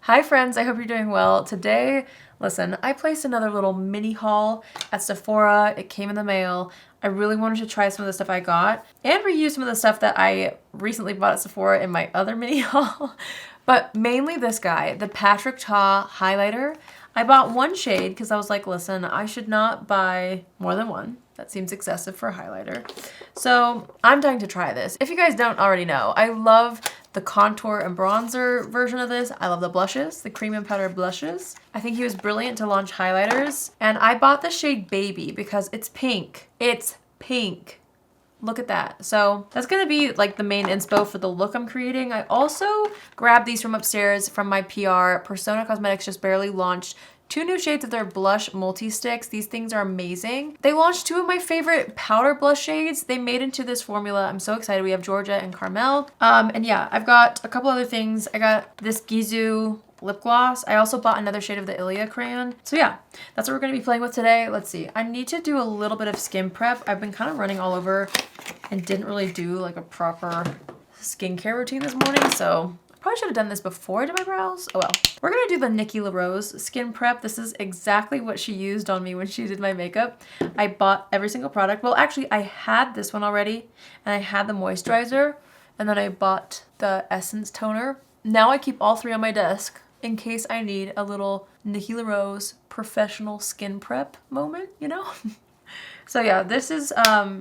Hi friends, I hope you're doing well. Today, listen, I placed another little mini haul at Sephora. It came in the mail. I really wanted to try some of the stuff I got and reuse some of the stuff that I recently bought at Sephora in my other mini haul. But mainly this guy, the Patrick Ta highlighter. I bought one shade because I was like, listen, I should not buy more than one. That seems excessive for a highlighter. So I'm dying to try this. If you guys don't already know, I love the contour and bronzer version of this. I love the blushes, the cream and powder blushes. I think he was brilliant to launch highlighters. And I bought the shade Baby because it's pink. It's pink. Look at that. So that's gonna be like the main inspo for the look I'm creating. I also grabbed these from upstairs from my PR. Persona Cosmetics just barely launched 2 new shades of their blush multi-sticks. These things are amazing. They launched 2 of my favorite powder blush shades they made into this formula. I'm so excited. We have Georgia and Carmel. And yeah, I've got a couple other things. I got this Gizu lip gloss. I also bought another shade of the Ilia crayon. So yeah, that's what we're gonna be playing with today. Let's see. I need to do a little bit of skin prep. I've been kind of running all over and didn't really do like a proper skincare routine this morning, so probably should have done this before I did my brows. Oh well. We're gonna do the Nikki LaRose skin prep. This is exactly what she used on me when she did my makeup. I bought every single product. Well, actually, I had this one already, and I had the moisturizer, and then I bought the essence toner. Now I keep all 3 on my desk in case I need a little Nikki LaRose professional skin prep moment, you know? So yeah, this is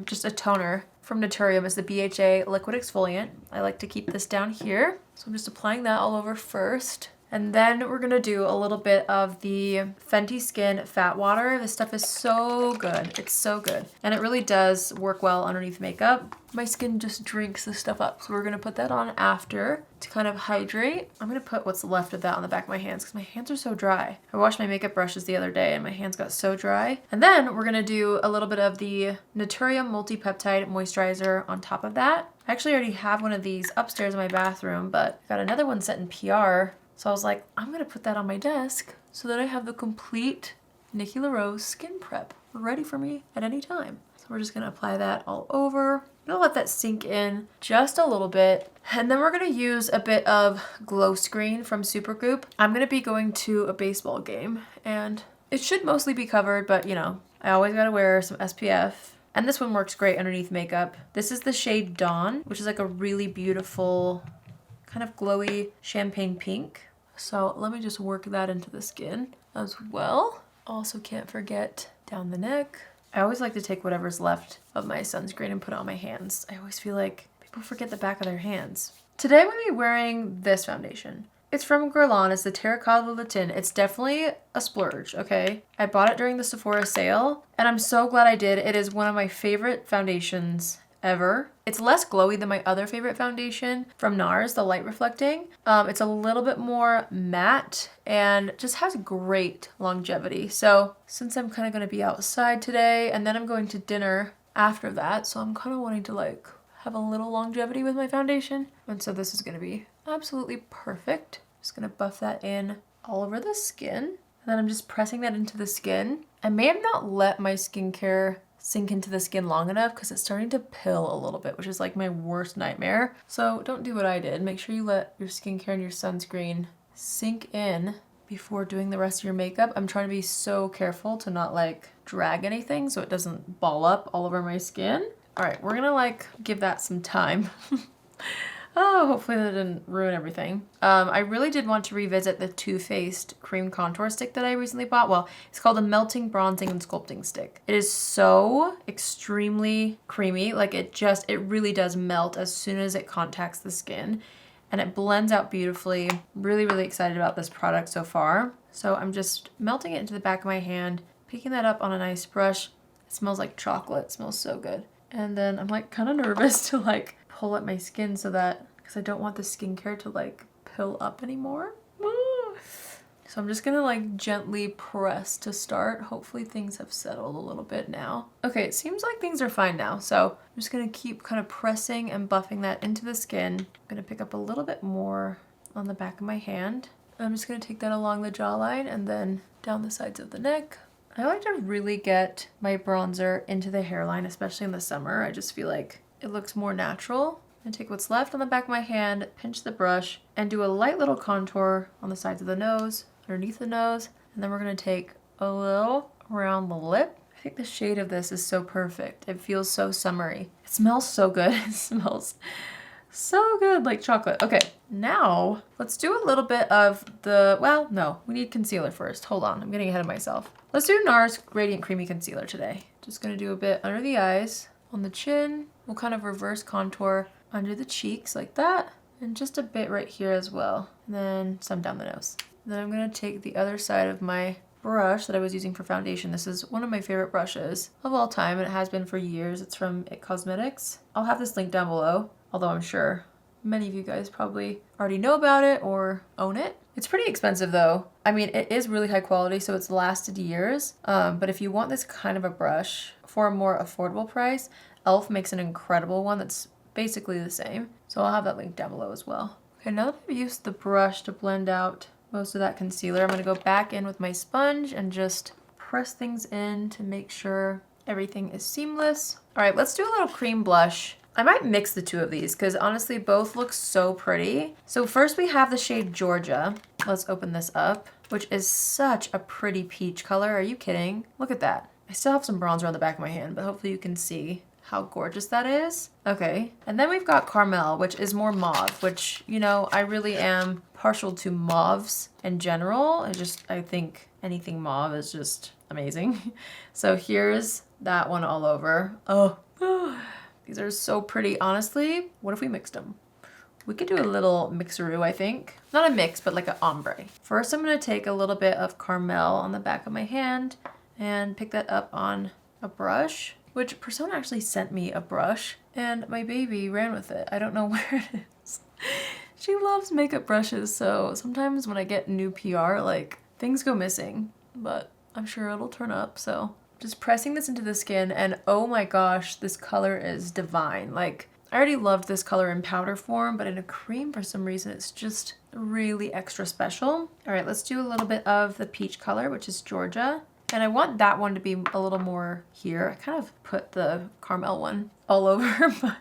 just a toner from Naturium. It's the BHA liquid exfoliant. I like to keep this down here. So I'm just applying that all over first. And then we're gonna do a little bit of the Fenty Skin Fat Water. This stuff is so good. It's so good. And it really does work well underneath makeup. My skin just drinks this stuff up. So we're gonna put that on after to kind of hydrate. I'm gonna put what's left of that on the back of my hands because my hands are so dry. I washed my makeup brushes the other day and my hands got so dry. And then we're gonna do a little bit of the Naturium Multi-Peptide Moisturizer on top of that. I actually already have one of these upstairs in my bathroom, but I got another one set in PR. So I was like, I'm gonna put that on my desk so that I have the complete Nikki LaRose skin prep ready for me at any time. So we're just gonna apply that all over. I'm gonna let that sink in just a little bit. And then we're gonna use a bit of Glowscreen from Supergoop. I'm gonna be going to a baseball game and it should mostly be covered, but you know, I always gotta wear some SPF. And this one works great underneath makeup. This is the shade Dawn, which is like a really beautiful, kind of glowy champagne pink. So let me just work that into the skin as well. Also can't forget down the neck. I always like to take whatever's left of my sunscreen and put it on my hands. I always feel like people forget the back of their hands. Today I'm going to be wearing this foundation. It's from Guerlain. It's the Terracotta Latin. It's definitely a splurge, okay? I bought it during the Sephora sale, and I'm so glad I did. It is one of my favorite foundations ever. It's less glowy than my other favorite foundation from Nars, the light reflecting. It's a little bit more matte and just has great longevity. So since I'm kind of going to be outside today and then I'm going to dinner after that, so I'm kind of wanting to like have a little longevity with my foundation. And so this is going to be absolutely perfect. Just going to buff that in all over the skin. And then I'm just pressing that into the skin. I may have not let my skincare sink into the skin long enough because it's starting to pill a little bit, which is like my worst nightmare. So don't do what I did. Make sure you let your skincare and your sunscreen sink in before doing the rest of your makeup. I'm trying to be so careful to not like drag anything so it doesn't ball up all over my skin. All right, we're gonna like give that some time. Oh, hopefully that didn't ruin everything. I really did want to revisit the Too Faced cream contour stick that I recently bought. Well, it's called a Melting, Bronzing, and Sculpting Stick. It is so extremely creamy. Like it really does melt as soon as it contacts the skin. And it blends out beautifully. Really, really excited about this product so far. So I'm just melting it into the back of my hand, picking that up on a nice brush. It smells like chocolate. It smells so good. And then I'm like kind of nervous to like pull at my skin so that, because I don't want the skincare to like pill up anymore. So I'm just gonna like gently press to start. Hopefully things have settled a little bit now. Okay, it seems like things are fine now. So I'm just gonna keep kind of pressing and buffing that into the skin. I'm gonna pick up a little bit more on the back of my hand. I'm just gonna take that along the jawline and then down the sides of the neck. I like to really get my bronzer into the hairline, especially in the summer. I just feel like it looks more natural. I'm gonna take what's left on the back of my hand, pinch the brush, and do a light little contour on the sides of the nose, underneath the nose, and then we're gonna take a little around the lip. I think the shade of this is so perfect. It feels so summery. It smells so good. It smells so good, like chocolate. Okay, now let's do a little bit of the, well, no, we need concealer first. Hold on, I'm getting ahead of myself. Let's do Nars Radiant Creamy Concealer today. Just gonna do a bit under the eyes, on the chin. We'll kind of reverse contour under the cheeks like that, and just a bit right here as well. And then some down the nose. Then I'm gonna take the other side of my brush that I was using for foundation. This is one of my favorite brushes of all time, and it has been for years. It's from It Cosmetics. I'll have this link down below, although I'm sure many of you guys probably already know about it or own it. It's pretty expensive though. I mean, it is really high quality, so it's lasted years. But if you want this kind of a brush for a more affordable price, e.l.f. makes an incredible one that's basically the same. So I'll have that link down below as well. Okay, now that I've used the brush to blend out most of that concealer, I'm gonna go back in with my sponge and just press things in to make sure everything is seamless. All right, let's do a little cream blush. I might mix the two of these because honestly both look so pretty. So first we have the shade Georgia. Let's open this up, which is such a pretty peach color. Are you kidding? Look at that. I still have some bronzer on the back of my hand, but hopefully you can see how gorgeous that is. Okay, and then we've got Carmel, which is more mauve, which, you know, I really am partial to mauves in general. I think anything mauve is just amazing. So here's that one all over. Oh, these are so pretty. Honestly, what if we mixed them? We could do a little mixeroo, I think. Not a mix, but like an ombre. First, I'm gonna take a little bit of Carmel on the back of my hand and pick that up on a brush, which Persona actually sent me a brush and my baby ran with it. I don't know where it is. She loves makeup brushes, so sometimes when I get new PR, like, things go missing, but I'm sure it'll turn up, so. Just pressing this into the skin, and oh my gosh, this color is divine. Like, I already loved this color in powder form, but in a cream, for some reason, it's just really extra special. All right, let's do a little bit of the peach color, which is Georgia. And I want that one to be a little more here. I kind of put the Carmel one all over, but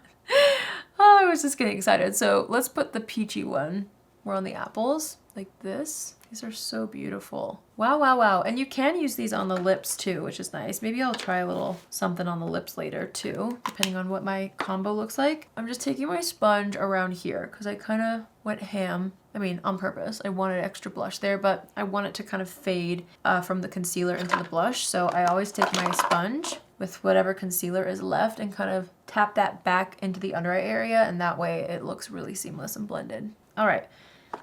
oh, I was just getting excited. So let's put the peachy one more on the apples, like this. These are so beautiful. Wow, wow, wow. And you can use these on the lips too, which is nice. Maybe I'll try a little something on the lips later too, depending on what my combo looks like. I'm just taking my sponge around here because I kind of went ham. I mean, on purpose. I wanted extra blush there, but I want it to kind of fade from the concealer into the blush. So I always take my sponge with whatever concealer is left and kind of tap that back into the under eye area, and that way it looks really seamless and blended. All right.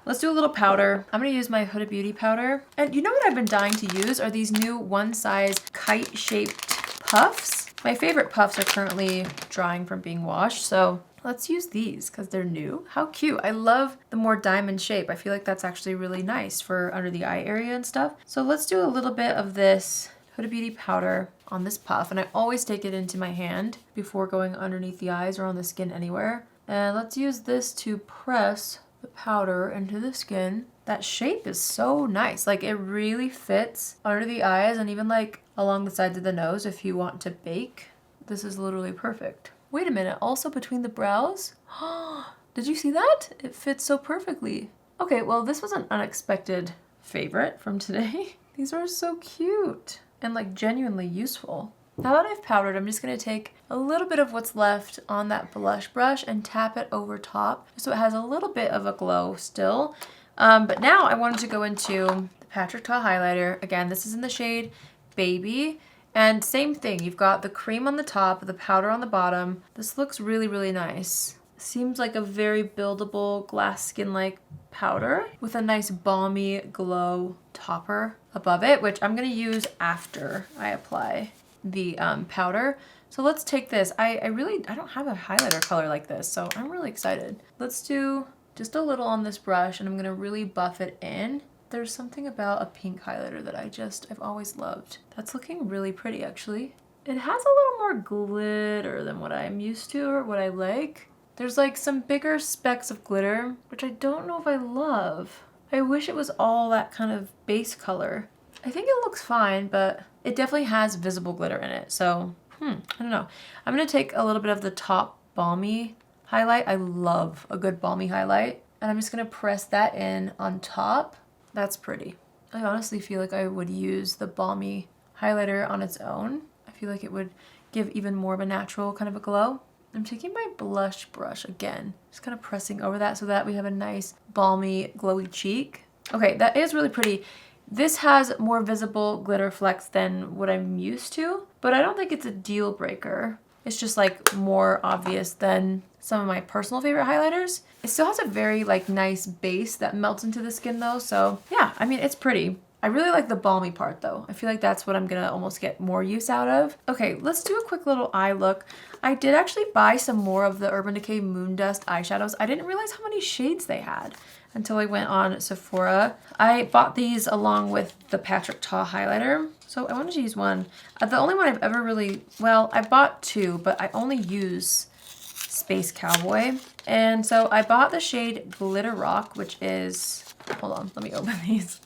Let's do a little powder. I'm gonna use my Huda Beauty powder. And you know what I've been dying to use are these new one size kite shaped puffs. My favorite puffs are currently drying from being washed, so let's use these because they're new. How cute. I love the more diamond shape. I feel like that's actually really nice for under the eye area and stuff. So let's do a little bit of this Huda Beauty powder on this puff, and I always take it into my hand before going underneath the eyes or on the skin anywhere. And let's use this to press the powder into the skin. That shape is so nice. Like, it really fits under the eyes and even like along the sides of the nose if you want to bake. This is literally perfect. Wait a minute, also between the brows? Did you see that? It fits so perfectly. Okay, well, this was an unexpected favorite from today. These are so cute and like genuinely useful. Now that I've powdered, I'm just gonna take a little bit of what's left on that blush brush and tap it over top so it has a little bit of a glow still. But now I wanted to go into the Patrick Ta highlighter. Again, this is in the shade Baby. And same thing, you've got the cream on the top, the powder on the bottom. This looks really, really nice. Seems like a very buildable glass skin-like powder with a nice balmy glow topper above it, which I'm gonna use after I apply the powder. So let's take this. I don't have a highlighter color like this, so I'm really excited. Let's do just a little on this brush, and I'm gonna really buff it in. There's something about a pink highlighter that I've always loved. That's looking really pretty, actually. It has a little more glitter than what I'm used to or what I like. There's like some bigger specks of glitter, which I don't know if I love. I wish it was all that kind of base color. I think it looks fine, but it definitely has visible glitter in it, so I don't know. I'm gonna take a little bit of the top balmy highlight. I love a good balmy highlight. And I'm just gonna press that in on top. That's pretty. I honestly feel like I would use the balmy highlighter on its own. I feel like it would give even more of a natural kind of a glow. I'm taking my blush brush again, just kind of pressing over that so that we have a nice balmy glowy cheek. Okay, that is really pretty. This has more visible glitter flecks than what I'm used to, but I don't think it's a deal breaker. It's just like more obvious than some of my personal favorite highlighters. It still has a very like nice base that melts into the skin though. So yeah, I mean, it's pretty. I really like the balmy part though. I feel like that's what I'm gonna almost get more use out of. Okay, let's do a quick little eye look. I did actually buy some more of the Urban Decay Moon Dust eyeshadows. I didn't realize how many shades they had until I went on Sephora. I bought these along with the Patrick Ta highlighter. So I wanted to use one. The only one I've ever really, well, I bought two, but I only use Space Cowboy. And so I bought the shade Glitter Rock, which is, hold on, let me open these.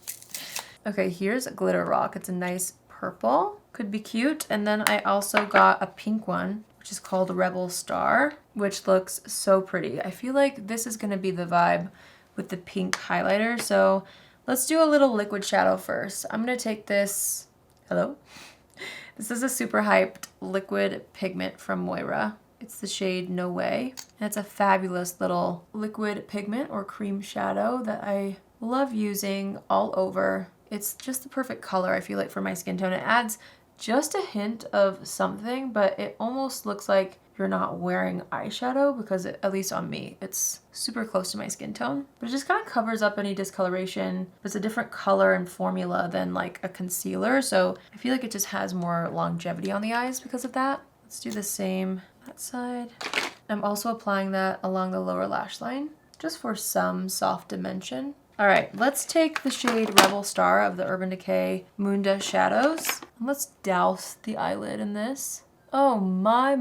Okay, here's Glitter Rock. It's a nice purple, could be cute. And then I also got a pink one, which is called Rebel Star, which looks so pretty. I feel like this is gonna be the vibe with the pink highlighter. So let's do a little liquid shadow first. I'm gonna take this, hello? This is a super hyped liquid pigment from Moira. It's the shade No Way. And it's a fabulous little liquid pigment or cream shadow that I love using all over. It's just the perfect color, I feel like, for my skin tone. It adds just a hint of something, but it almost looks like you're not wearing eyeshadow because at least on me, it's super close to my skin tone. But it just kind of covers up any discoloration. It's a different color and formula than like a concealer. So I feel like it just has more longevity on the eyes because of that. Let's do the same that side. I'm also applying that along the lower lash line just for some soft dimension. All right, let's take the shade Rebel Star of the Urban Decay Moon Dust Shadows. And let's douse the eyelid in this. Oh my.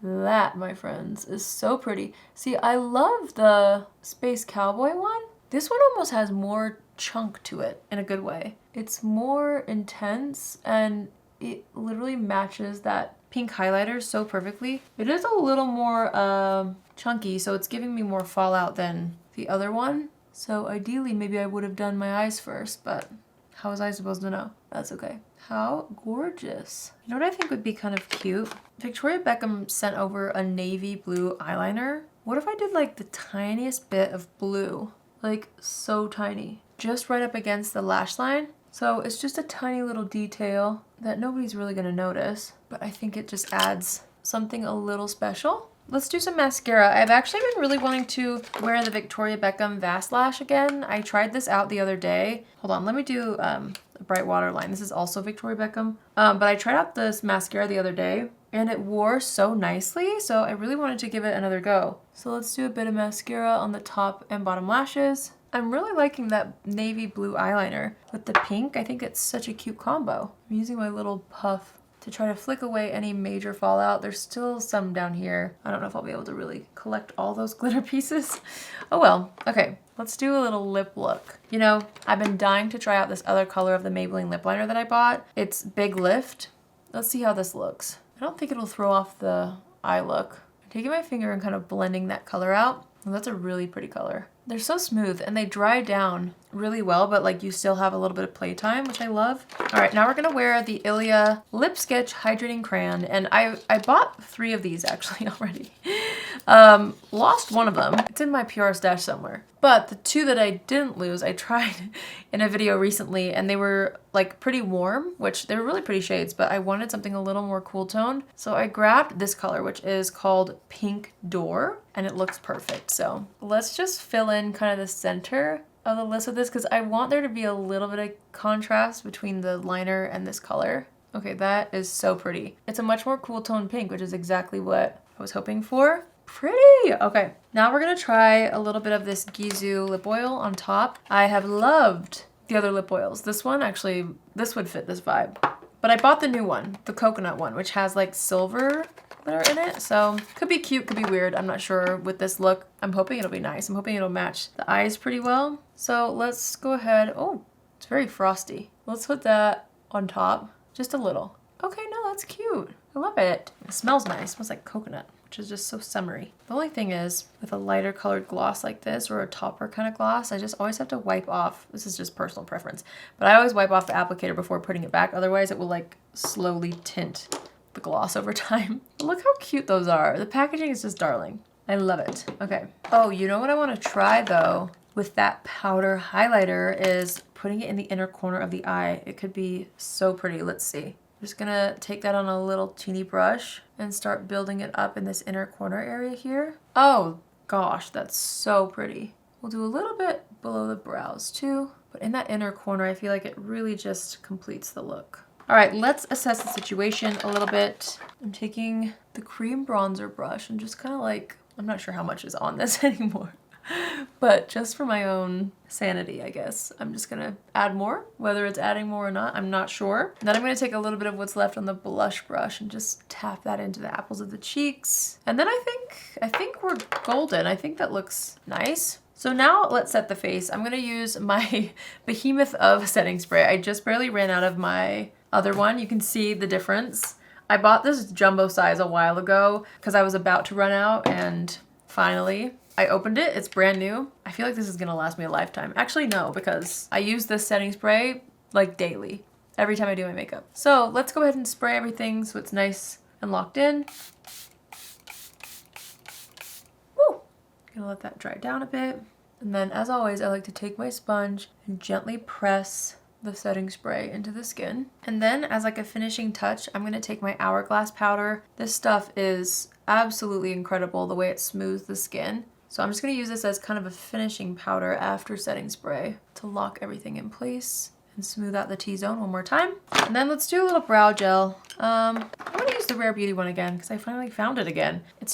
That, my friends, is so pretty. See, I love the Space Cowboy one. This one almost has more chunk to it in a good way. It's more intense and it literally matches that pink highlighter so perfectly. It is a little more chunky, so it's giving me more fallout than the other one. So ideally, maybe I would have done my eyes first, but how was I supposed to know? That's okay. How gorgeous. You know what I think would be kind of cute? Victoria Beckham sent over a navy blue eyeliner. What if I did like the tiniest bit of blue? Like so tiny. Just right up against the lash line. So it's just a tiny little detail that nobody's really gonna notice, but I think it just adds something a little special. Let's do some mascara. I've actually been really wanting to wear the Victoria Beckham Vast Lash again. I tried this out the other day. Hold on, let me do a bright waterline. This is also Victoria Beckham. But I tried out this mascara the other day and it wore so nicely. So I really wanted to give it another go. So let's do a bit of mascara on the top and bottom lashes. I'm really liking that navy blue eyeliner with the pink. I think it's such a cute combo. I'm using my little puff to try to flick away any major fallout. There's still some down here. I don't know if I'll be able to really collect all those glitter pieces. Oh well. Okay, let's do a little lip look. You know, I've been dying to try out this other color of the Maybelline lip liner that I bought. It's Big Lift. Let's see how this looks. I don't think it'll throw off the eye look. I'm taking my finger and kind of blending that color out. And that's a really pretty color. They're so smooth and they dry down really well, but like you still have a little bit of playtime, which I love. All right, now we're gonna wear the Ilia Lip Sketch Hydrating Crayon. And I bought 3 of these actually already. Lost one of them. It's in my PR stash somewhere. But the 2 that I didn't lose, I tried in a video recently and they were like pretty warm, which they were really pretty shades, but I wanted something a little more cool toned. So I grabbed this color, which is called Pink Door, and it looks perfect. So let's just fill in kind of the center of the list with this because I want there to be a little bit of contrast between the liner and this color. Okay, that is so pretty. It's a much more cool toned pink, which is exactly what I was hoping for. Pretty! Okay, now we're gonna try a little bit of this Gisou lip oil on top. I have loved the other lip oils. This one, actually, this would fit this vibe. But I bought the new one, the coconut one, which has like silver glitter in it. So could be cute, could be weird. I'm not sure with this look. I'm hoping it'll be nice. I'm hoping it'll match the eyes pretty well. So let's go ahead. Oh, it's very frosty. Let's put that on top, just a little. Okay, no, that's cute. I love it. It smells nice. It smells like coconut. which is just so summery. The only thing is, with a lighter colored gloss like this, or a topper kind of gloss, I just always have to wipe off. This is just personal preference, but I always wipe off the applicator before putting it back. Otherwise it will like slowly tint the gloss over time. Look how cute those are. The packaging is just darling. I love it. Okay. Oh, you know what I want to try though with that powder highlighter is putting it in the inner corner of the eye. It could be so pretty. Let's see. I'm just gonna take that on a little teeny brush and start building it up in this inner corner area here. Oh gosh, that's so pretty. We'll do a little bit below the brows too, but in that inner corner, I feel like it really just completes the look. All right, let's assess the situation a little bit. I'm taking the cream bronzer brush and just kind of like, I'm not sure how much is on this anymore, but just for my own sanity, I guess, I'm just gonna add more. Whether it's adding more or not, I'm not sure. Then I'm gonna take a little bit of what's left on the blush brush and just tap that into the apples of the cheeks. And then I think we're golden. I think that looks nice. So now let's set the face. I'm gonna use my behemoth of setting spray. I just barely ran out of my other one. You can see the difference. I bought this jumbo size a while ago because I was about to run out, and finally I opened it. It's brand new. I feel like this is gonna last me a lifetime. Actually, no, because I use this setting spray like daily, every time I do my makeup. So let's go ahead and spray everything so it's nice and locked in. Woo! Gonna let that dry down a bit. And then as always, I like to take my sponge and gently press the setting spray into the skin. And then as like a finishing touch, I'm gonna take my Hourglass powder. This stuff is absolutely incredible, the way it smooths the skin. So I'm just gonna use this as kind of a finishing powder after setting spray to lock everything in place and smooth out the T-zone one more time. And then let's do a little brow gel. I'm gonna use the Rare Beauty one again because I finally found it again. It's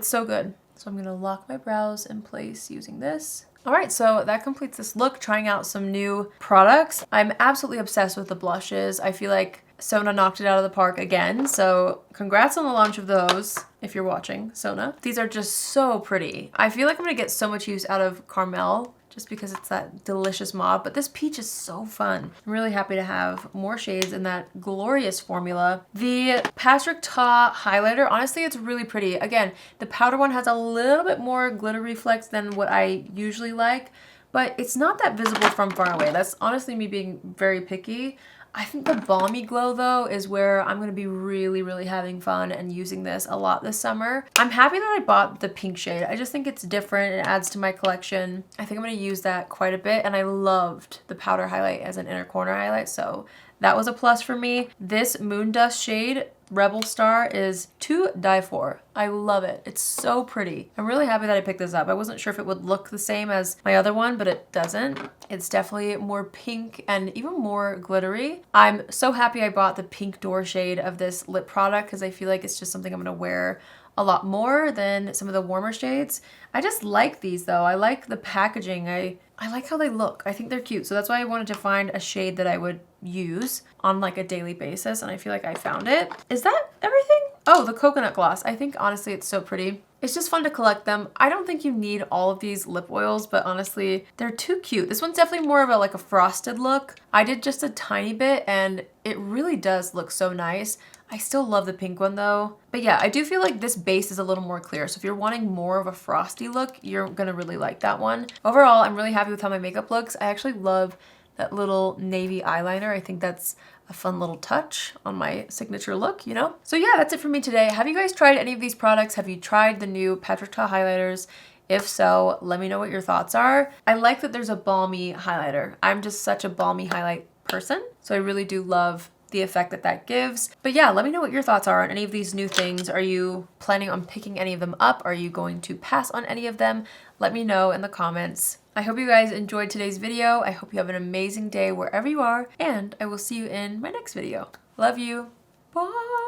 so good. So I'm gonna lock my brows in place using this. All right, so that completes this look, trying out some new products. I'm absolutely obsessed with the blushes. I feel like Sona knocked it out of the park again, so congrats on the launch of those, if you're watching, Sona. These are just so pretty. I feel like I'm gonna get so much use out of Carmel, just because it's that delicious mauve, but this peach is so fun. I'm really happy to have more shades in that glorious formula. The Patrick Ta highlighter, honestly, it's really pretty. Again, the powder one has a little bit more glitter reflex than what I usually like, but it's not that visible from far away. That's honestly me being very picky. I think the Balmy Glow though is where I'm gonna be really having fun and using this a lot this summer. I'm happy that I bought the pink shade. I just think it's different. It adds to my collection. I think I'm gonna use that quite a bit, and I loved the powder highlight as an inner corner highlight, so that was a plus for me. This Moon Dust shade, Rebel Star, is to die for. I love it. It's so pretty. I'm really happy that I picked this up. I wasn't sure if it would look the same as my other one, but it doesn't. It's definitely more pink and even more glittery. I'm so happy I bought the Pink Door shade of this lip product because I feel like it's just something I'm gonna wear a lot more than some of the warmer shades. I just like these though. I like the packaging. I like how they look. I think they're cute. So that's why I wanted to find a shade that I would use on like a daily basis, and I feel like I found it. Is that everything? Oh, the coconut gloss. I think honestly it's so pretty. It's just fun to collect them. I don't think you need all of these lip oils, but honestly, they're too cute. This one's definitely more of a like a frosted look. I did just a tiny bit and it really does look so nice. I still love the pink one though. But yeah, I do feel like this base is a little more clear. So if you're wanting more of a frosty look, you're gonna really like that one. Overall, I'm really happy with how my makeup looks. I actually love that little navy eyeliner. I think that's a fun little touch on my signature look, you know? So yeah, that's it for me today. Have you guys tried any of these products? Have you tried the new Patrick Ta highlighters? If so, let me know what your thoughts are. I like that there's a balmy highlighter. I'm just such a balmy highlight person, so I really do love the effect that that gives. But yeah, let me know what your thoughts are on any of these new things. Are you planning on picking any of them up? Are you going to pass on any of them? Let me know in the comments. I hope you guys enjoyed today's video. I hope you have an amazing day wherever you are, and I will see you in my next video. Love you. Bye.